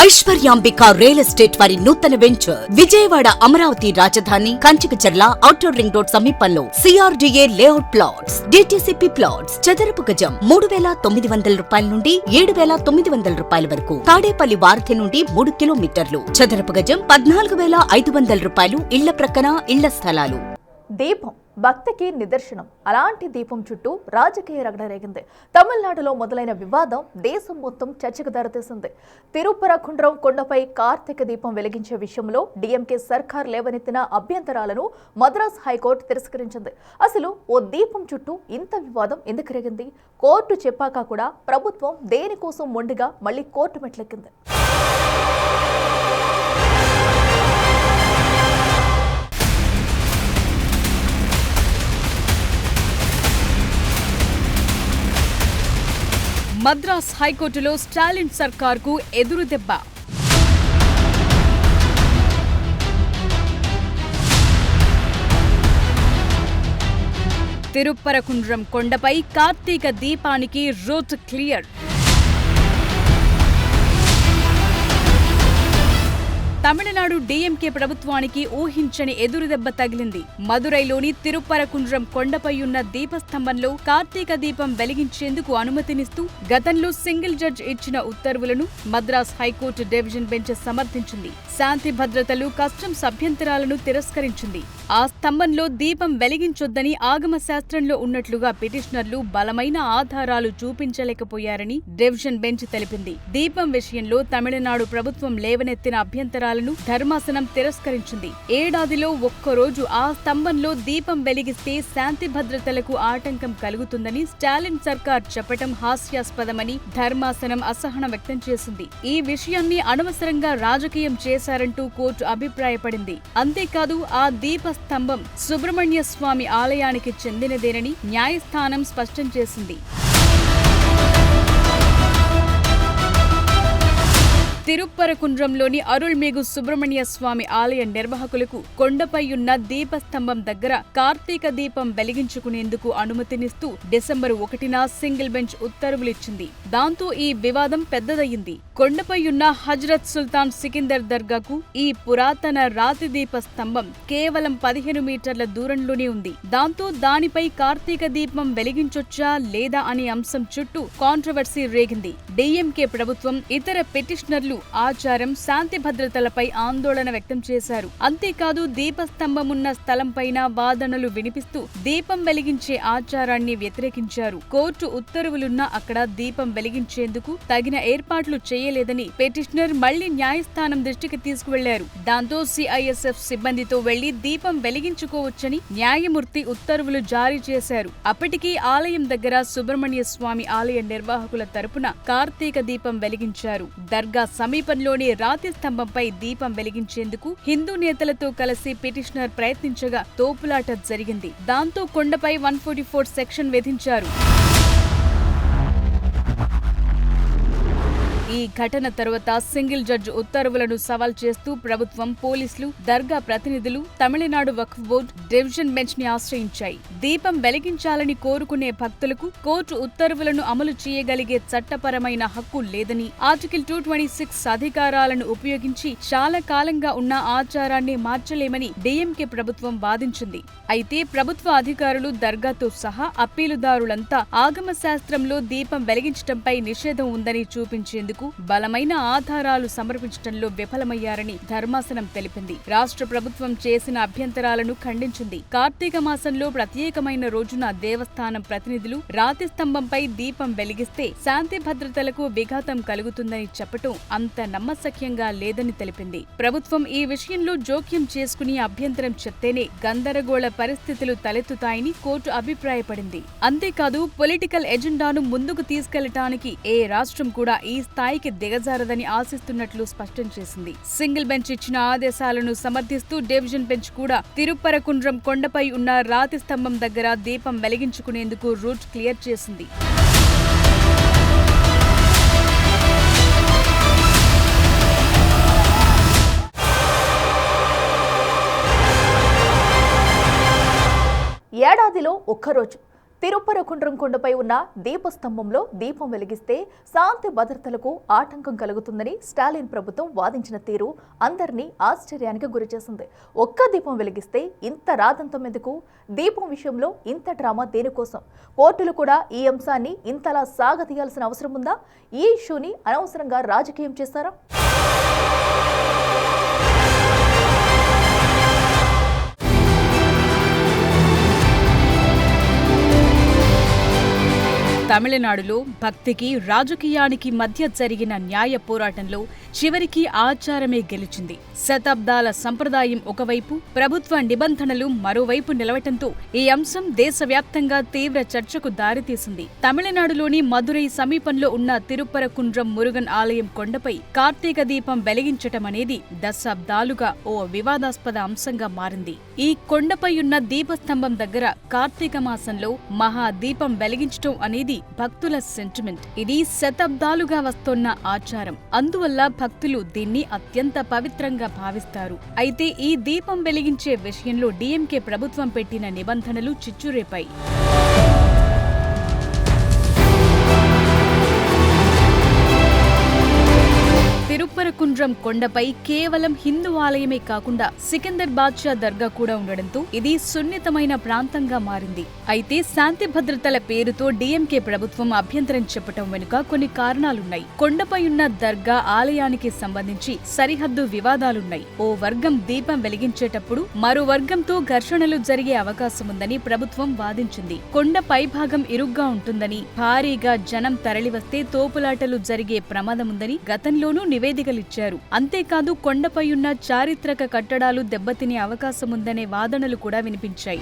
Aishwaryambika real estate వారి నూతన venture Vijayawada Amaravati రాజధాని కంచికచర్ల ఔటర్ రింగ్ రోడ్ సమీపంలో CRDA layout plots DTCP plots చదరపు గజం 3,900 రూపాయల నుండి 7,900 రూపాయల వరకు. తాడేపల్లి వారధి నుండి 3 కిలోమీటర్లు. చదరపు గజం 14,500 రూపాయలు. ఇళ్ల ప్రక్కన ఇళ్ల స్థలాలు. దీపం భక్తికి నిదర్శనం. అలాంటి దీపం చుట్టూ రాజకీయ రగడ రేగింది. తమిళనాడులో మొదలైన వివాదం దేశం మొత్తం చర్చకు దారితీసింది. తిరుపరకుండ్రం కొండపై కార్తీక దీపం వెలిగించే విషయంలో డీఎంకే సర్కార్ లేవనెత్తిన అభ్యంతరాలను మద్రాస్ హైకోర్టు తిరస్కరించింది. అసలు ఓ దీపం చుట్టూ ఇంత వివాదం ఎందుకు రేగింది? కోర్టు చెప్పాక కూడా ప్రభుత్వం దేనికోసం మొండిగా మళ్లీ కోర్టు మెట్లెక్కింది. మద్రాస్ హైకోర్టులో స్టాలిన్ సర్కార్కు ఎదురుదెబ్బ. తిరుప్పరకుండ్రం కొండపై కార్తీక దీపానికి రూట్ క్లియర్. తమిళనాడు డీఎంకే ప్రభుత్వానికి ఊహించని ఎదురుదెబ్బ తగిలింది. మదురైలోని తిరుప్పరకుండ్రం కొండపై ఉన్న దీపస్తంభంలో కార్తీక దీపం వెలిగించేందుకు అనుమతినిస్తూ గతంలో సింగిల్ జడ్జ్ ఇచ్చిన ఉత్తర్వులను మద్రాస్ హైకోర్టు డివిజన్ బెంచ్ సమర్థించింది. శాంతి భద్రతలు, కస్టమ్స్ అభ్యంతరాలను తిరస్కరించింది. ఆ స్తంభంలో దీపం వెలిగించొద్దని ఆగమ శాస్త్రంలో ఉన్నట్లుగా పిటిషనర్లు బలమైన ఆధారాలు చూపించలేకపోయారని డివిజన్ బెంచ్ తెలిపింది. దీపం విషయంలో తమిళనాడు ప్రభుత్వం లేవనెత్తిన అభ్యంతరాలను ధర్మాసనం తిరస్కరించింది. ఏడాదిలో ఒక్కరోజు ఆ స్తంభంలో దీపం వెలిగిస్తే శాంతి భద్రతలకు ఆటంకం కలుగుతుందని స్టాలిన్ సర్కార్ చెప్పటం హాస్యాస్పదమని ధర్మాసనం అసహనం వ్యక్తం చేసింది. ఈ విషయాన్ని అనవసరంగా రాజకీయం చేశారంటూ కోర్టు అభిప్రాయపడింది. అంతేకాదు ఆ దీపస్తంభం సుబ్రహ్మణ్య స్వామి ఆలయానికి చెందినదేనని న్యాయస్థానం స్పష్టం చేసింది. తిరుప్పరకుండ్రంలోని అరుల్మేగు సుబ్రహ్మణ్య స్వామి ఆలయ నిర్వాహకులకు కొండపై ఉన్న దీపస్తంభం దగ్గర కార్తీక దీపం వెలిగించుకునేందుకు అనుమతినిస్తూ డిసెంబర్ 1న సింగిల్ బెంచ్ ఉత్తర్వులిచ్చింది. దాంతో ఈ వివాదం పెద్దదయ్యింది. కొండపై ఉన్న హజ్రత్ సుల్తాన్ సికిందర్ దర్గాకు ఈ పురాతన రాతి దీప స్తంభం కేవలం 15 మీటర్ల దూరంలోనే ఉంది. దాంతో దానిపై కార్తీక దీపం వెలిగించొచ్చా లేదా అనే అంశం చుట్టూ కాంట్రవర్సీ రేగింది. డీఎంకే ప్రభుత్వం, ఇతర పిటిషనర్లు ఆచారం, శాంతి భద్రతలపై ఆందోళన వ్యక్తం చేశారు. అంతేకాదు దీపస్తంభమున్న స్థలంపైన వాదనలు వినిపిస్తూ దీపం వెలిగించే ఆచారాన్ని వ్యతిరేకించారు. కోర్టు ఉత్తర్వులున్నా అక్కడ దీపం వెలిగించేందుకు తగిన ఏర్పాట్లు చేయలేదని పిటిషనర్ మళ్లీ న్యాయస్థానం దృష్టికి తీసుకువెళ్లారు. దాంతో సిఐఎస్ఎఫ్ సిబ్బందితో వెళ్లి దీపం వెలిగించుకోవచ్చని న్యాయమూర్తి ఉత్తర్వులు జారీ చేశారు. అప్పటికీ ఆలయం దగ్గర సుబ్రహ్మణ్య స్వామి ఆలయ నిర్వాహకుల తరపున కార్తీక దీపం వెలిగించారు. దర్గా సమీపంలోని రాతి స్తంభంపై దీపం వెలిగించేందుకు హిందూ నేతలతో కలిసి పిటిషనర్ ప్రయత్నించగా తోపులాట జరిగింది. దాంతో కొండపై 144 సెక్షన్ విధించారు. ఈ ఘటన తరువాత సింగిల్ జడ్జ్ ఉత్తర్వులను సవాల్ చేస్తూ ప్రభుత్వం, పోలీసులు, దర్గా ప్రతినిధులు తమిళనాడు వక్ఫ్ బోర్డు, డివిజన్ బెంచ్ ని ఆశ్రయించాయి. దీపం వెలిగించాలని కోరుకునే భక్తులకు కోర్టు ఉత్తర్వులను అమలు చేయగలిగే చట్టపరమైన హక్కు లేదని, ఆర్టికల్ 226 అధికారాలను ఉపయోగించి చాలా కాలంగా ఉన్న ఆచారాన్ని మార్చలేమని డీఎంకే ప్రభుత్వం వాదించింది. అయితే ప్రభుత్వ అధికారులు, దర్గాతో సహా అప్పీలుదారులంతా ఆగమ శాస్త్రంలో దీపం వెలిగించడంపై నిషేధం ఉందని చూపించేందుకు బలమైన ఆధారాలు సమర్పించడంలో విఫలమయ్యారని ధర్మాసనం తెలిపింది. రాష్ట్ర ప్రభుత్వం చేసిన అభ్యంతరాలను ఖండించింది. కార్తీక మాసంలో ప్రత్యేకమైన రోజున దేవస్థానం ప్రతినిధులు రాతి స్తంభంపై దీపం వెలిగిస్తే శాంతి భద్రతలకు విఘాతం కలుగుతుందని చెప్పటం అంత నమ్మశక్యంగా లేదని తెలిపింది. ప్రభుత్వం ఈ విషయంలో జోక్యం చేసుకుని అభ్యంతరం చెప్తేనే గందరగోళ పరిస్థితులు తలెత్తుతాయని కోర్టు అభిప్రాయపడింది. అంతేకాదు పొలిటికల్ ఎజెండాను ముందుకు తీసుకెళ్లటానికి ఏ రాష్ట్రం కూడా ఈ స్థాయికి దిగజారదని ఆశిస్తున్నట్లు స్పష్టం చేసింది. సింగిల్ బెంచ్ ఇచ్చిన ఆదేశాలను సమర్థిస్తూ డివిజన్ బెంచ్ కూడా తిరుప్పరకుండ్రం కొండపై ఉన్న రాతి స్తంభం దగ్గర దీపం వెలిగించుకునేందుకు రూట్ క్లియర్ చేసింది. ఏడాదిలో ఒక్కరోజు తిరుపరకుండ్రం కొండపై ఉన్న దీపస్తంభంలో దీపం వెలిగిస్తే శాంతి భద్రతలకు ఆటంకం కలుగుతుందని స్టాలిన్ ప్రభుత్వం వాదించిన తీరు అందరినీ ఆశ్చర్యానికి గురిచేసింది. ఒక్క దీపం వెలిగిస్తే ఇంత రాదంతం ఎందుకు? దీపం విషయంలో ఇంత డ్రామా దేనికోసం? కోర్టులు కూడా ఈ అంశాన్ని ఇంతలా సాగతీయాల్సిన అవసరం ఉందా? ఈ ఇష్యూని అనవసరంగా రాజకీయం చేస్తారా? తమిళనాడులో భక్తికి రాజకీయానికి మధ్య జరిగిన న్యాయ పోరాటంలో చివరికి ఆచారమే గెలిచింది. శతాబ్దాల సంప్రదాయం ఒకవైపు, ప్రభుత్వ నిబంధనలు మరోవైపు నిలవటంతో ఈ అంశం దేశవ్యాప్తంగా తీవ్ర చర్చకు దారితీసింది. తమిళనాడులోని మదురై సమీపంలో ఉన్న తిరుపరకుండ్రం మురుగన్ ఆలయం కొండపై కార్తీక దీపం వెలిగించటం అనేది దశాబ్దాలుగా ఓ వివాదాస్పద అంశంగా మారింది. ఈ కొండపై ఉన్న దీపస్తంభం దగ్గర కార్తీక మాసంలో మహాదీపం వెలిగించటం అనేది భక్తుల సెంటిమెంట్. ఇది శతాబ్దాలుగా వస్తోన్న ఆచారం. అందువల్ల భక్తులు దీన్ని అత్యంత పవిత్రంగా భావిస్తారు. అయితే ఈ దీపం వెలిగించే విషయంలో డీఎంకే ప్రభుత్వం పెట్టిన నిబంధనలు చిచ్చురేపాయి. తిరుపరకుండ్రం కొండపై కేవలం హిందూ ఆలయమే కాకుండా సికిందర్ బాద్షా దర్గా కూడా ఉండడంతో ఇది సున్నితమైన ప్రాంతంగా మారింది. అయితే శాంతి భద్రతల పేరుతో డీఎంకే ప్రభుత్వం అభ్యంతరం చెప్పటం వెనుక కొన్ని కారణాలున్నాయి. కొండపై ఉన్న దర్గా ఆలయానికి సంబంధించి సరిహద్దు వివాదాలున్నాయి. ఓ వర్గం దీపం వెలిగించేటప్పుడు మరో వర్గంతో ఘర్షణలు జరిగే అవకాశముందని ప్రభుత్వం వాదించింది. కొండ పైభాగం ఇరుగ్గా ఉంటుందని, భారీగా జనం తరలివస్తే తోపులాటలు జరిగే ప్రమాదముందని గతంలోనూ నివేదికలిచ్చారు. అంతేకాదు కొండపై ఉన్న చారిత్రక కట్టడాలు దెబ్బతినే అవకాశముందనే వాదనలు కూడా వినిపించాయి.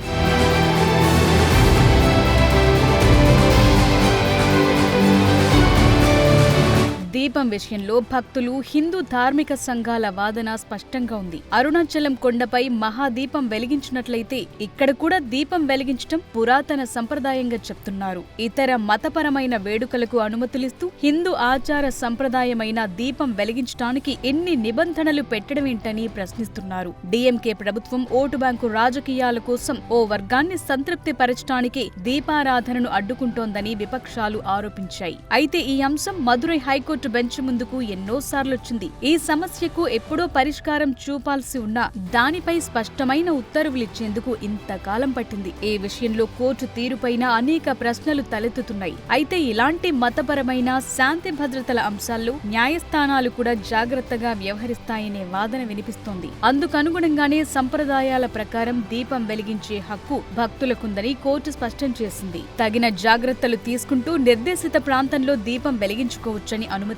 దీపం విషయంలో భక్తులు, హిందూ ధార్మిక సంఘాల వాదన స్పష్టంగా ఉంది. అరుణాచలం కొండపై మహాదీపం వెలిగించినట్లయితే ఇక్కడ కూడా దీపం వెలిగించడం పురాతన సంప్రదాయంగా చెప్తున్నారు. ఇతర మతపరమైన వేడుకలకు అనుమతులిస్తూ హిందూ ఆచార సంప్రదాయమైన దీపం వెలిగించడానికి ఎన్ని నిబంధనలు పెట్టడమేంటని ప్రశ్నిస్తున్నారు. డీఎంకే ప్రభుత్వం ఓటు బ్యాంకు రాజకీయాల కోసం ఓ వర్గాన్ని సంతృప్తి పరచడానికి దీపారాధనను అడ్డుకుంటోందని విపక్షాలు ఆరోపించాయి. అయితే ఈ అంశం మదురై హైకోర్టు బెంచ్ ముందుకు ఎన్నోసార్లొచ్చింది. ఈ సమస్యకు ఎప్పుడో పరిష్కారం చూపాల్సి ఉన్నా దానిపై స్పష్టమైన ఉత్తర్వులిచ్చేందుకు ఇంతకాలం పట్టింది. ఈ విషయంలో కోర్టు తీరుపైన అనేక ప్రశ్నలు తలెత్తుతున్నాయి. అయితే ఇలాంటి మతపరమైన శాంతి భద్రతల అంశాల్లో న్యాయస్థానాలు కూడా జాగ్రత్తగా వ్యవహరిస్తాయనే వాదన వినిపిస్తోంది. అందుకనుగుణంగానే సంప్రదాయాల ప్రకారం దీపం వెలిగించే హక్కు భక్తులకుందని కోర్టు స్పష్టం చేసింది. తగిన జాగ్రత్తలు తీసుకుంటూ నిర్దేశిత ప్రాంతంలో దీపం వెలిగించుకోవచ్చని అనుమతిస్తూ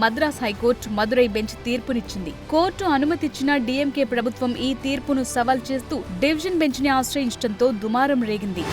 మద్రాస్ హైకోర్టు మదురై బెంచ్ తీర్పునిచ్చింది. కోర్టు అనుమతిచ్చిన డీఎంకే ప్రభుత్వం ఈ తీర్పును సవాల్ చేస్తూ డివిజన్ బెంచ్ ని ఆశ్రయించడంతో దుమారం రేగింది.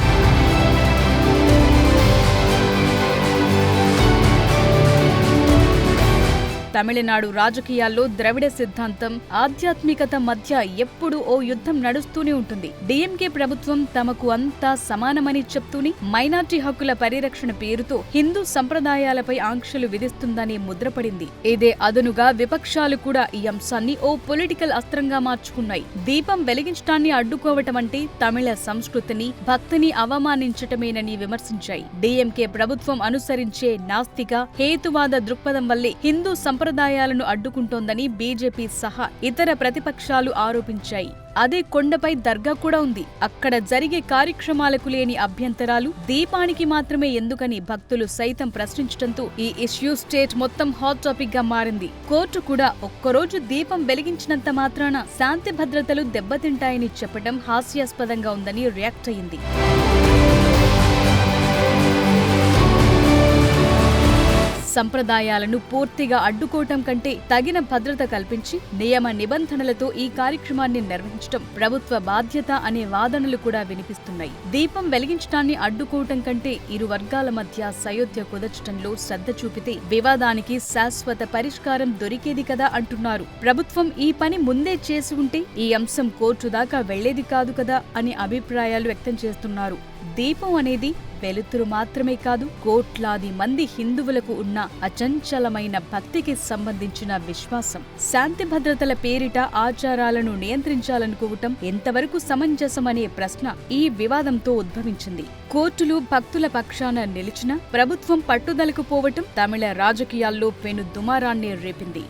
తమిళనాడు రాజకీయాల్లో ద్రవిడ సిద్ధాంతం, ఆధ్యాత్మికత మధ్య ఎప్పుడూ ఓ యుద్ధం నడుస్తూనే ఉంటుంది. డీఎంకే ప్రభుత్వం తమకు అంతా సమానమని చెప్తూనే మైనార్టీ హక్కుల పరిరక్షణ పేరుతో హిందూ సంప్రదాయాలపై ఆంక్షలు విధిస్తుందని ముద్రపడింది. ఇదే అదనుగా విపక్షాలు కూడా ఈ అంశాన్ని ఓ పొలిటికల్ అస్త్రంగా మార్చుకున్నాయి. దీపం వెలిగించడాన్ని అడ్డుకోవటం అంటే తమిళ సంస్కృతిని, భక్తిని అవమానించటమేనని విమర్శించాయి. డీఎంకే ప్రభుత్వం అనుసరించే నాస్తిక, హేతువాద దృక్పథం వల్లే హిందూ సంప్రదాయాలను అడ్డుకుంటోందని బీజేపీ సహా ఇతర ప్రతిపక్షాలు ఆరోపించాయి. అదే కొండపై దర్గా కూడా ఉంది. అక్కడ జరిగే కార్యక్రమాలకు లేని అభ్యంతరాలు దీపానికి మాత్రమే ఎందుకని భక్తులు సైతం ప్రశ్నించడంతో ఈ ఇష్యూ స్టేట్ మొత్తం హాట్ టాపిక్ గా మారింది. కోర్టు కూడా ఒక్కరోజు దీపం వెలిగించినంత మాత్రాన శాంతి భద్రతలు దెబ్బతింటాయని చెప్పడం హాస్యాస్పదంగా ఉందని రియాక్ట్ అయింది. సంప్రదాయాలను పూర్తిగా అడ్డుకోవటం కంటే తగిన భద్రత కల్పించి నియమ నిబంధనలతో ఈ కార్యక్రమాన్ని నిర్వహించడం ప్రభుత్వ బాధ్యత అనే వాదనలు కూడా వినిపిస్తున్నాయి. దీపం వెలిగించడాన్ని అడ్డుకోవటం కంటే ఇరు వర్గాల మధ్య సయోధ్య కుదర్చడంలో శ్రద్ధ చూపితే వివాదానికి శాశ్వత పరిష్కారం దొరికేది కదా అంటున్నారు. ప్రభుత్వం ఈ పని ముందే చేసి ఉంటే ఈ అంశం కోర్టు దాకా వెళ్లేది కాదు కదా అని అభిప్రాయాలు వ్యక్తం చేస్తున్నారు. దీపం అనేది వెలుతురు మాత్రమే కాదు, కోట్లాది మంది హిందువులకు ఉన్న అచంచలమైన భక్తికి సంబంధించిన విశ్వాసం. శాంతి భద్రతల పేరిట ఆచారాలను నియంత్రించాలనుకోవటం ఎంతవరకు సమంజసమనే ప్రశ్న ఈ వివాదంతో ఉద్భవించింది. కోర్టులు భక్తుల పక్షాన నిలిచినా ప్రభుత్వం పట్టుదలకు పోవటం తమిళ రాజకీయాల్లో పెను దుమారాన్ని రేపింది.